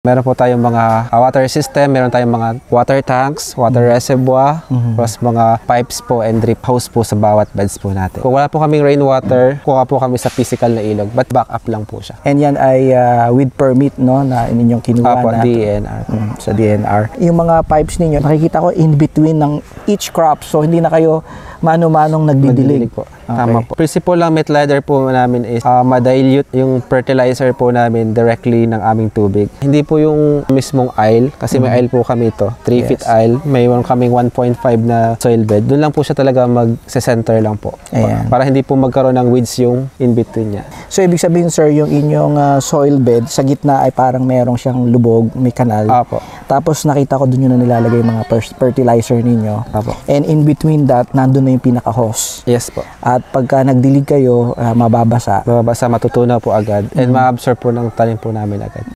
Meron po tayong mga water system, meron tayong mga water tanks, water reservoir, plus mga pipes po and drip hose po sa bawat beds po natin. Kung wala po kaming rainwater, kuha po kami sa physical na ilog, but backup lang po siya. And yan ay with permit, no, na inyong kinuha na DNR. Sa DNR. Yung mga pipes ninyo, nakikita ko in between ng each crop, so hindi na kayo mano-manong nagdidilig po. Okay. Tama po. Principle lang met ladder po namin is ma-dilute yung fertilizer po namin directly ng aming tubig. Hindi po yung mismong aisle, kasi may aisle po kami ito. 3 feet aisle. May kaming 1.5 na soil bed. Doon lang po siya talaga mag-center lang po. Para hindi po magkaroon ng weeds yung in-between niya. So, ibig sabihin, sir, yung inyong soil bed, sa gitna ay parang merong siyang lubog, may kanal. Apo. Tapos, nakita ko doon yun na nilalagay mga fertilizer ninyo. Apo. And in between that, nandun na yung pinaka-hose. Yes po. At pagka nagdilig kayo, mababasa. Mababasa, matutunaw po agad. And ma-absorb po ng tanim po namin agad.